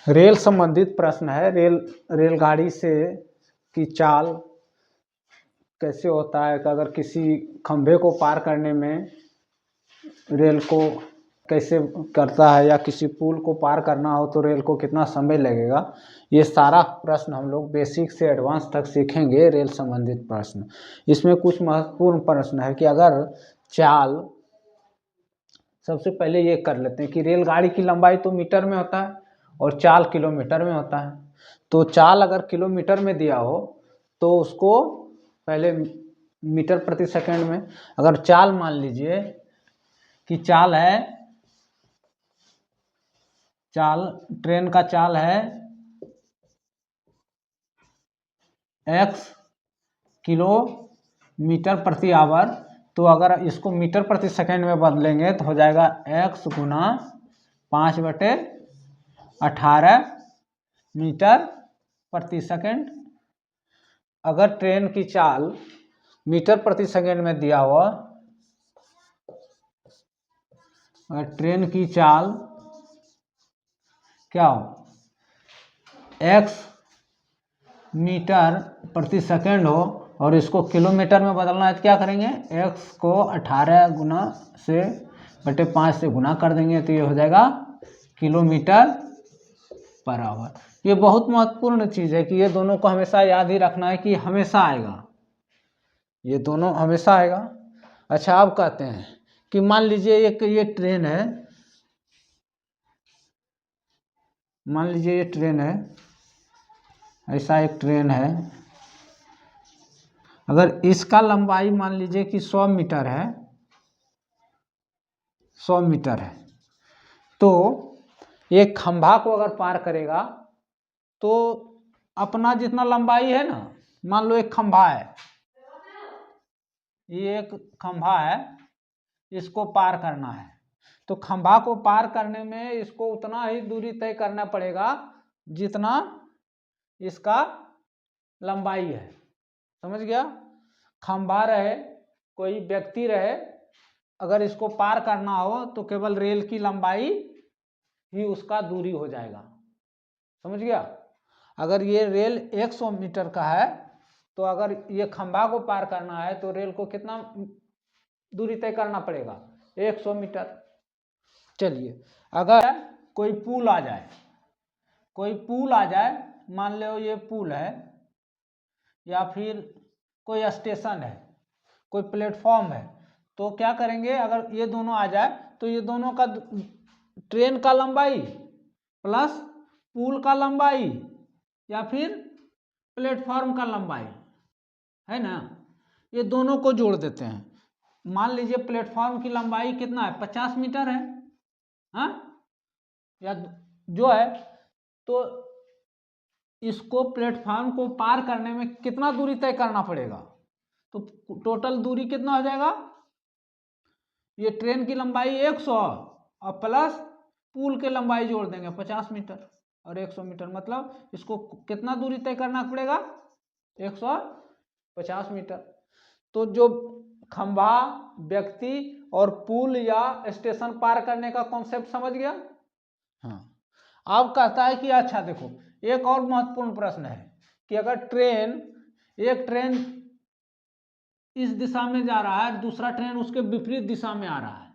Rail संबंधित प्रश्न है। रेलगाड़ी से की चाल कैसे होता है कि अगर किसी खंभे को पार करने में रेल को कैसे करता है, या किसी पुल को पार करना हो तो रेल को कितना समय लगेगा। ये सारा प्रश्न हम लोग बेसिक से एडवांस तक सीखेंगे। रेल संबंधित प्रश्न, इसमें कुछ महत्वपूर्ण प्रश्न है कि अगर चाल, सबसे पहले ये कर लेते हैं कि रेलगाड़ी की लंबाई तो मीटर में होता है और चाल किलोमीटर में होता है। तो चाल अगर किलोमीटर में दिया हो तो उसको पहले मीटर प्रति सेकंड में, अगर चाल मान लीजिए कि ट्रेन का चाल है x किलोमीटर प्रति आवर, तो अगर इसको मीटर प्रति सेकंड में बदलेंगे तो हो जाएगा x गुना 5/18 मीटर प्रति सेकंड। अगर ट्रेन की चाल मीटर प्रति सेकंड में दिया हुआ, अगर ट्रेन की चाल क्या हो x मीटर प्रति सेकंड हो और इसको किलोमीटर में बदलना है तो क्या करेंगे, x को 18 गुना से बटे 5 से गुना कर देंगे तो ये हो जाएगा किलोमीटर पर आवर। ये बहुत महत्वपूर्ण चीज़ है कि ये दोनों को हमेशा याद ही रखना है कि हमेशा आएगा, ये दोनों हमेशा आएगा। अच्छा, अब कहते हैं कि मान लीजिए एक ये ट्रेन है, मान लीजिए ये ट्रेन है, ऐसा एक ट्रेन है। अगर इसका लंबाई मान लीजिए कि 100 मीटर है, 100 मीटर है, तो एक खंभा को अगर पार करेगा तो अपना जितना लंबाई है ना, मान लो एक खंभा है, ये एक खंभा है, इसको पार करना है तो खंभा को पार करने में इसको उतना ही दूरी तय करना पड़ेगा जितना इसका लंबाई है। समझ गया? खंभा रहे, कोई व्यक्ति रहे, अगर इसको पार करना हो तो केवल रेल की लंबाई ही उसका दूरी हो जाएगा। समझ गया? अगर ये रेल 100 मीटर का है तो अगर ये खंभा को पार करना है तो रेल को कितना दूरी तय करना पड़ेगा, 100 मीटर। चलिए, अगर कोई पुल आ जाए, मान लो ये पुल है या फिर कोई स्टेशन है, कोई प्लेटफॉर्म है, तो क्या करेंगे, अगर ये दोनों आ जाए तो ये दोनों का ट्रेन का लंबाई प्लस पुल का लंबाई या फिर प्लेटफॉर्म का लंबाई है ना, ये दोनों को जोड़ देते हैं। मान लीजिए प्लेटफॉर्म की लंबाई कितना है, 50 मीटर है, हाँ, या जो है, तो इसको प्लेटफॉर्म को पार करने में कितना दूरी तय करना पड़ेगा, तो टोटल दूरी कितना हो जाएगा, ये ट्रेन की लंबाई 100 और प्लस पुल के लंबाई जोड़ देंगे 50 मीटर और 100 मीटर, मतलब इसको कितना दूरी तय करना पड़ेगा, 150 मीटर। तो जो खंभा, व्यक्ति और पुल या स्टेशन पार करने का कॉन्सेप्ट समझ गया। हाँ, अब कहता है कि अच्छा देखो, एक और महत्वपूर्ण प्रश्न है कि अगर एक ट्रेन इस दिशा में जा रहा है, दूसरा ट्रेन उसके विपरीत दिशा में आ रहा है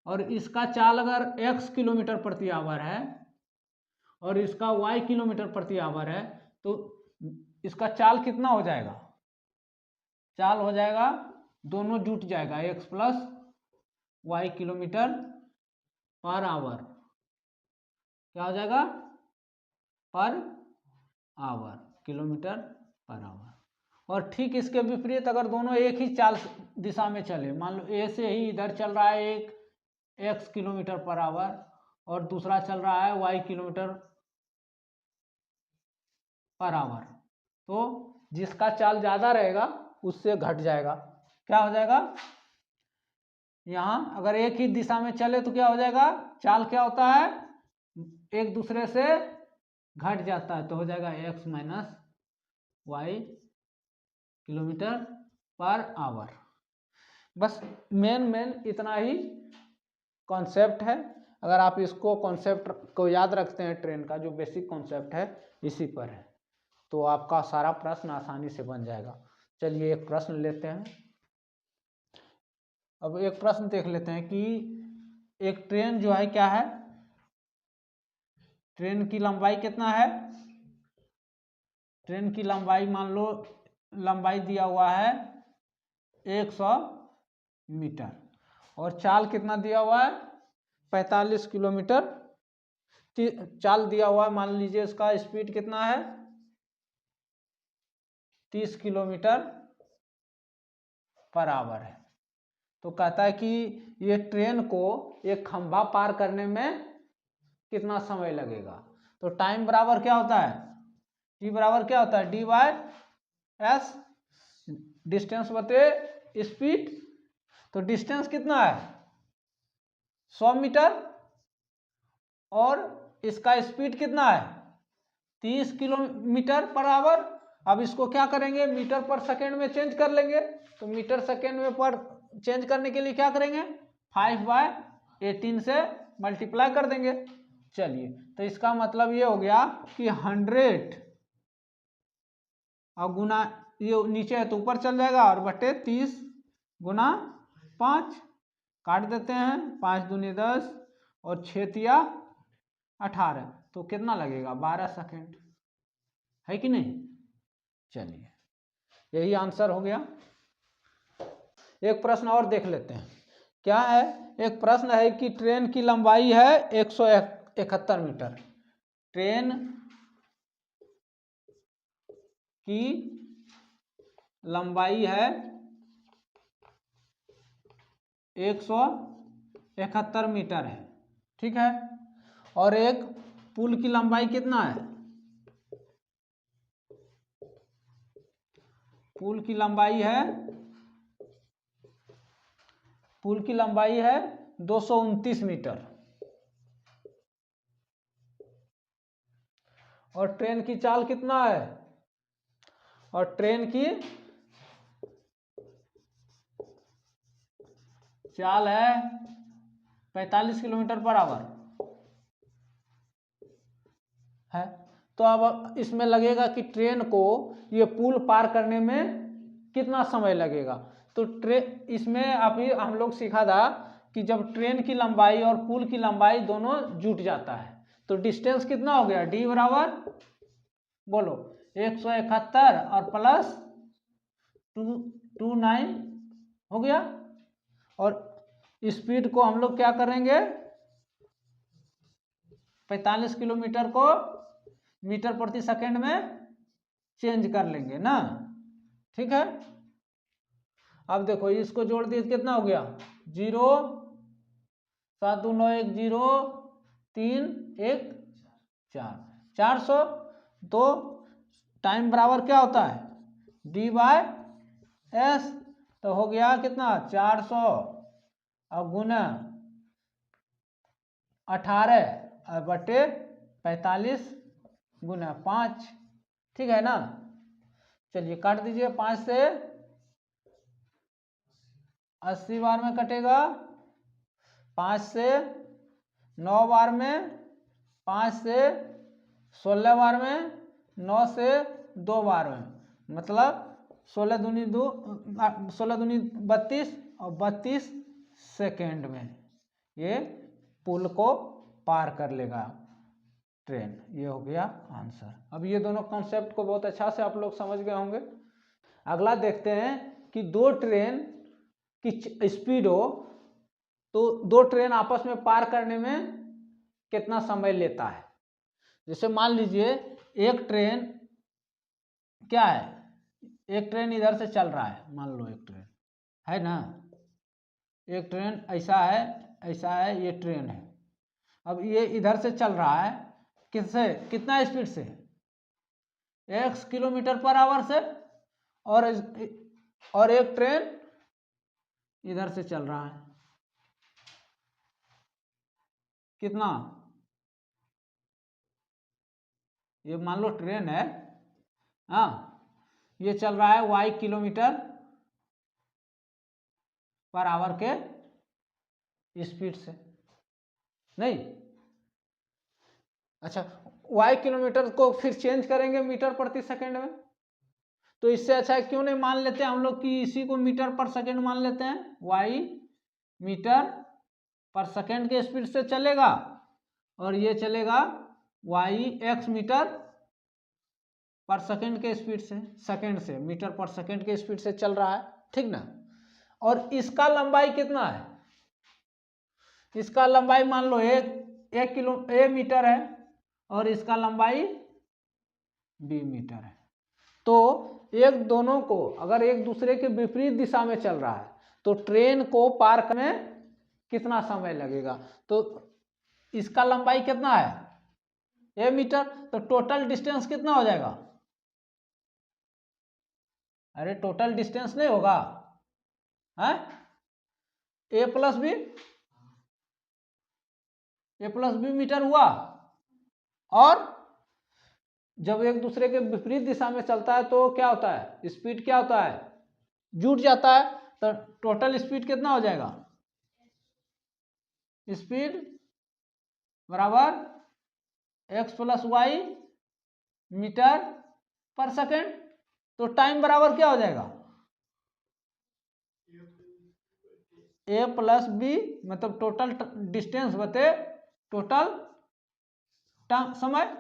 और इसका चाल अगर x किलोमीटर प्रति आवर है और इसका y किलोमीटर प्रति आवर है, तो इसका चाल कितना हो जाएगा, चाल हो जाएगा, दोनों जुट जाएगा, x plus y kilometre per hour, क्या हो जाएगा, per hour, kilometre per hour. और ठीक इसके विपरीत अगर दोनों एक ही चाल दिशा में चले, मान लो ए से ही इधर चल रहा है एक x किलोमीटर पर आवर और दूसरा चल रहा है y किलोमीटर पर आवर, तो जिसका चाल ज्यादा रहेगा उससे घट जाएगा, क्या हो जाएगा, यहाँ अगर एक ही दिशा में चले तो क्या हो जाएगा, चाल क्या होता है, एक दूसरे से घट जाता है, तो हो जाएगा x minus y kilometre per hour. बस मेन इतना ही कॉन्सेप्ट है। अगर आप इसको कॉन्सेप्ट को याद रखते हैं, ट्रेन का जो बेसिक कॉन्सेप्ट है इसी पर है, तो आपका सारा प्रश्न आसानी से बन जाएगा। चलिए एक प्रश्न लेते हैं। अब एक प्रश्न देख लेते हैं कि एक ट्रेन जो है क्या है, ट्रेन की लंबाई कितना है। ट्रेन की लंबाई मान लो लंबाई दिया हुआ है 100 मीटर और चाल कितना दिया हुआ है 45 किलोमीटर चाल दिया हुआ है। मान लीजिए इसका स्पीड कितना है 30 किलोमीटर पर आवर है। तो कहता है कि ये ट्रेन को एक खंभा पार करने में कितना समय लगेगा। तो टाइम बराबर क्या होता है, टी बराबर क्या होता है, डी बाय एस, डिस्टेंस बटे स्पीड। तो डिस्टेंस कितना है 100 मीटर और इसका स्पीड कितना है 30 किलोमीटर पर आवर। अब इसको क्या करेंगे मीटर पर सेकेंड में चेंज कर लेंगे। तो मीटर सेकेंड में पर चेंज करने के लिए क्या करेंगे 5/18 से मल्टीप्लाई कर देंगे। चलिए तो इसका मतलब ये हो गया कि 100 और गुना ये नीचे है तो ऊपर चल जाएगा और बटे 30 गुना 5 काट देते हैं, 5 दूनी 10 और 6 तिया 18, तो कितना लगेगा 12 सेकेंड, है कि नहीं। चलिए यही आंसर हो गया। एक प्रश्न और देख लेते हैं। क्या है, एक प्रश्न है कि ट्रेन की लंबाई है 171 मीटर। ट्रेन की लंबाई है 171 मीटर है, ठीक है। और एक पुल की लंबाई कितना है, पुल की लंबाई है 229 मीटर और ट्रेन की चाल कितना है, और ट्रेन की चाल है 45 किलोमीटर पर आवर है। तो अब इसमें लगेगा कि ट्रेन को ये पुल पार करने में कितना समय लगेगा। तो इसमें अभी हम लोग सीखा था कि जब ट्रेन की लंबाई और पुल की लंबाई दोनों जुट जाता है तो डिस्टेंस कितना हो गया, डी बराबर बोलो 171 और प्लस 229 हो गया। और स्पीड को हम लोग क्या करेंगे 45 किलोमीटर को मीटर प्रति सेकंड में चेंज कर लेंगे ना, ठीक है। अब देखो इसको जोड़ दिए कितना हो गया 0 7 2 9 1 0 3 1 4 400। तो टाइम बराबर क्या होता है डी बाय एस, तो हो गया कितना 400 और गुना 18 और बटे 45 गुना 5, ठीक है ना। चलिए काट दीजिए, 5 से 80 बार में कटेगा, 5 से 9 बार में, 5 से 16 बार में, 9 से 2 बार में, मतलब 16 दूनी 2 16 दूनी 32 और 32 सेकेंड में ये पुल को पार कर लेगा ट्रेन। ये हो गया आंसर। अब ये दोनों कॉन्सेप्ट को बहुत अच्छा से आप लोग समझ गए होंगे। अगला देखते हैं कि दो ट्रेन की स्पीड हो तो दो ट्रेन आपस में पार करने में कितना समय लेता है। जैसे मान लीजिए एक ट्रेन क्या है, एक ट्रेन इधर से चल रहा है, मान लो एक ट्रेन है ना, एक ट्रेन ऐसा है ये ट्रेन है। अब ये इधर से चल रहा है किससे, कितना स्पीड से, x किलोमीटर पर आवर से, और एक ट्रेन इधर से चल रहा है कितना, ये मान लो ट्रेन है, हाँ ये चल रहा है y किलोमीटर पर आवर के स्पीड से। नहीं, अच्छा y किलोमीटर को फिर चेंज करेंगे मीटर प्रति सेकंड में, तो इससे अच्छा है क्यों नहीं मान लेते हैं हम लोग कि इसी को मीटर पर सेकंड मान लेते हैं, y मीटर पर सेकंड के स्पीड से चलेगा और ये चलेगा y x मीटर पर सेकंड के स्पीड से, सेकंड से मीटर पर सेकंड के स्पीड से चल रहा है, ठीक ना। और इसका लंबाई कितना है, इसका लंबाई मान लो एक मीटर है और इसका लंबाई b मीटर है। तो एक दोनों को अगर एक दूसरे के विपरीत दिशा में चल रहा है तो ट्रेन को पार करने में कितना समय लगेगा, तो इसका लंबाई कितना है a मीटर, तो टोटल डिस्टेंस कितना हो जाएगा, अरे टोटल डिस्टेंस नहीं होगा है a प्लस बी मीटर हुआ। और जब एक दूसरे के विपरीत दिशा में चलता है तो क्या होता है, स्पीड क्या होता है, जुड़ जाता है, तो टोटल स्पीड कितना हो जाएगा, स्पीड बराबर x प्लस वाई मीटर पर सेकेंड। तो टाइम बराबर क्या हो जाएगा, a प्लस बी, मतलब टोटल डिस्टेंस बते टोटल समय।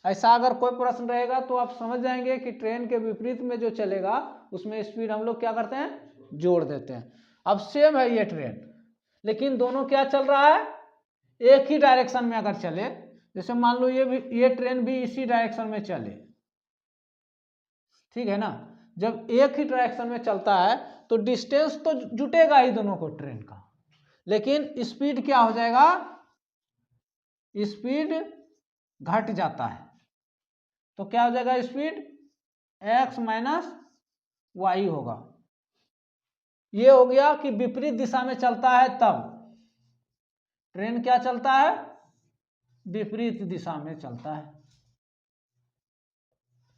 ऐसा अगर कोई प्रश्न रहेगा तो आप समझ जाएंगे कि ट्रेन के विपरीत में जो चलेगा उसमें स्पीड हम लोग क्या करते हैं, जोड़ देते हैं। अब सेम है ये ट्रेन, लेकिन दोनों क्या चल रहा है, एक ही डायरेक्शन में अगर चले, जैसे मान लो ये ट्रेन भी इसी डायरेक्शन में चले, ठीक है ना। जब एक ही डायरेक्शन में चलता है तो डिस्टेंस तो जुटेगा ही दोनों को ट्रेन का, लेकिन स्पीड क्या हो जाएगा, स्पीड घट जाता है। तो क्या हो जाएगा, स्पीड x माइनस वाई होगा। ये हो गया कि विपरीत दिशा में चलता है तब ट्रेन क्या चलता है, विपरीत दिशा में चलता है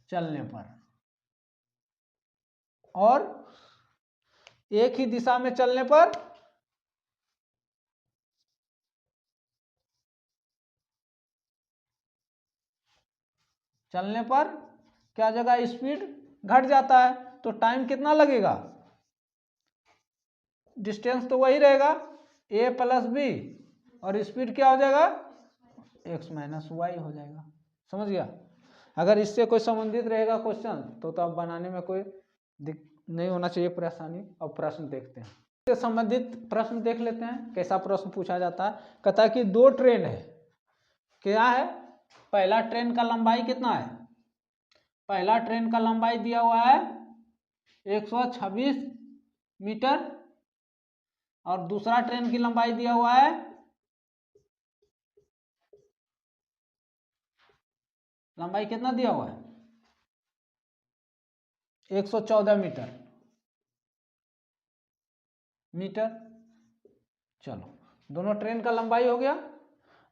चलने पर, और एक ही दिशा में चलने पर क्या जगह स्पीड घट जाता है। तो टाइम कितना लगेगा, डिस्टेंस तो वही रहेगा a प्लस बी, और स्पीड क्या हो जाएगा, x माइनस वाई हो जाएगा। समझ गया। अगर इससे कोई संबंधित रहेगा क्वेश्चन तो अब बनाने में कोई नहीं होना चाहिए परेशानी। अब प्रश्न देखते हैं, इससे संबंधित प्रश्न देख लेते हैं कैसा प्रश्न पूछा जाता है। कहता है कि दो ट्रेन है, क्या है, पहला ट्रेन का लंबाई कितना है, पहला ट्रेन का लंबाई दिया हुआ है 126 मीटर और दूसरा ट्रेन की लंबाई दिया हुआ है लंबाई कितना दिया हुआ है 114 मीटर। चलो दोनों ट्रेन का लंबाई हो गया।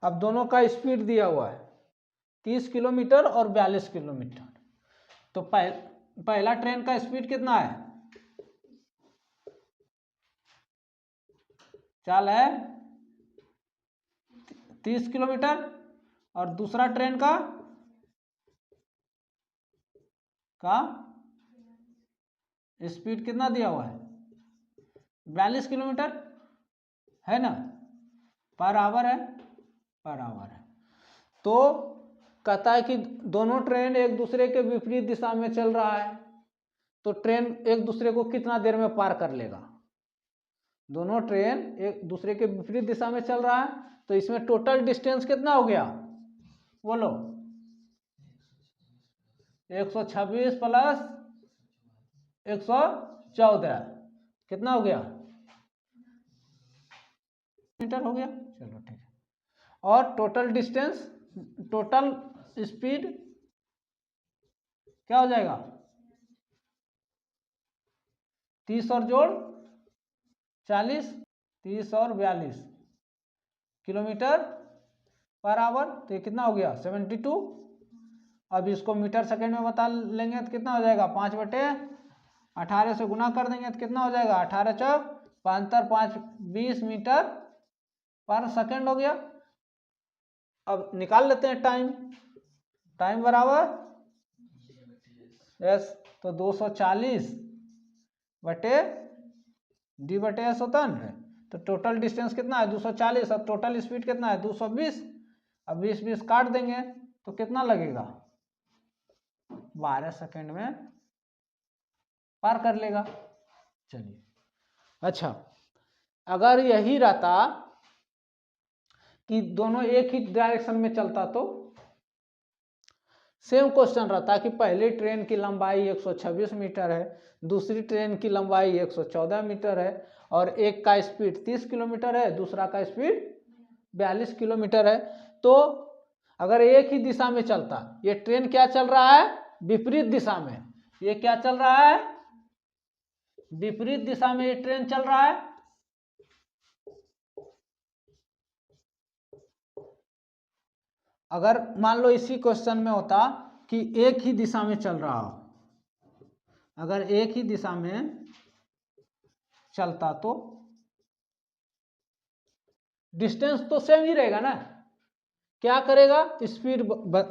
अब दोनों का स्पीड दिया हुआ है 30 किलोमीटर और 42 किलोमीटर। तो पहला ट्रेन का स्पीड कितना है, चाल है 30 किलोमीटर और दूसरा ट्रेन का स्पीड कितना दिया हुआ है 42 किलोमीटर है ना, पर आवर है, पर आवर है। तो कहता है कि दोनों ट्रेन एक दूसरे के विपरीत दिशा में चल रहा है, तो ट्रेन एक दूसरे को कितना देर में पार कर लेगा, दोनों ट्रेन एक दूसरे के विपरीत दिशा में चल रहा है, तो इसमें टोटल डिस्टेंस कितना हो गया, बोलो 126 प्लस 114 कितना हो गया, मीटर हो गया। चलो ठीक है। और टोटल डिस्टेंस, टोटल स्पीड क्या हो जाएगा 30 और जोड़ 40, 30 और 42 किलोमीटर पर आवर, तो ये कितना हो गया 72। अब इसको मीटर सेकेंड में बता लेंगे तो कितना हो जाएगा 5/18 से गुना कर देंगे तो कितना हो जाएगा 18 चौक 5 20 मीटर पर सेकेंड हो गया। अब निकाल लेते हैं टाइम। टाइम बराबर एस, तो 240 बटे डी बटे एस होता है ना। तो टोटल डिस्टेंस कितना है 240, अब टोटल स्पीड कितना है 220। अब 20 काट देंगे तो कितना लगेगा 12 सेकेंड में पार कर लेगा। चलिए अच्छा, अगर यही रहता कि दोनों एक ही डायरेक्शन में चलता तो सेम क्वेश्चन रहता कि पहली ट्रेन की लंबाई 126 मीटर है, दूसरी ट्रेन की लंबाई 114 मीटर है, और एक का स्पीड 30 किलोमीटर है, दूसरा का स्पीड 42 किलोमीटर है। तो अगर एक ही दिशा में चलता, ये ट्रेन क्या चल रहा है विपरीत दिशा में, ये क्या चल रहा है विपरीत दिशा में ये ट्रेन चल रहा है। अगर मान लो इसी क्वेश्चन में होता कि एक ही दिशा में चल रहा हो, अगर एक ही दिशा में चलता तो डिस्टेंस तो सेम ही रहेगा ना। क्या करेगा स्पीड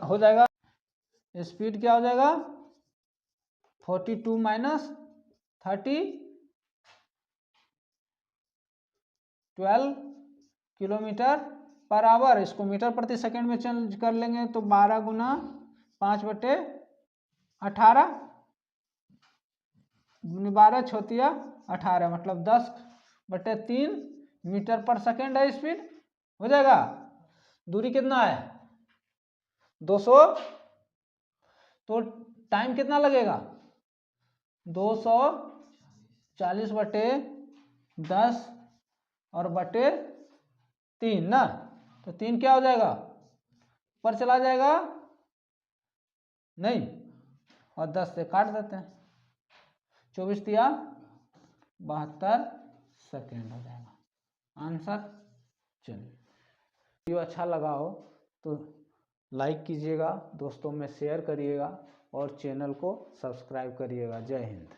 हो जाएगा, स्पीड क्या हो जाएगा 42 माइनस 30 12 किलोमीटर पर आवर। इसको मीटर प्रति सेकंड में चेंज कर लेंगे तो 12 गुना 5 बटे 18, 12 छोतिया 18, मतलब 10 बटे 3 मीटर पर सेकंड है स्पीड। हो जाएगा। दूरी कितना है 200, तो टाइम कितना लगेगा 240 बटे 10 और बटे 3 ना, तो 3 क्या हो जाएगा ऊपर चला जाएगा नहीं, और 10 से काट देते हैं, 24 दिया 72 सेकेंड हो जाएगा आंसर। चलिए वीडियो अच्छा लगा हो तो लाइक कीजिएगा, दोस्तों में शेयर करिएगा और चैनल को सब्सक्राइब करिएगा। जय हिंद।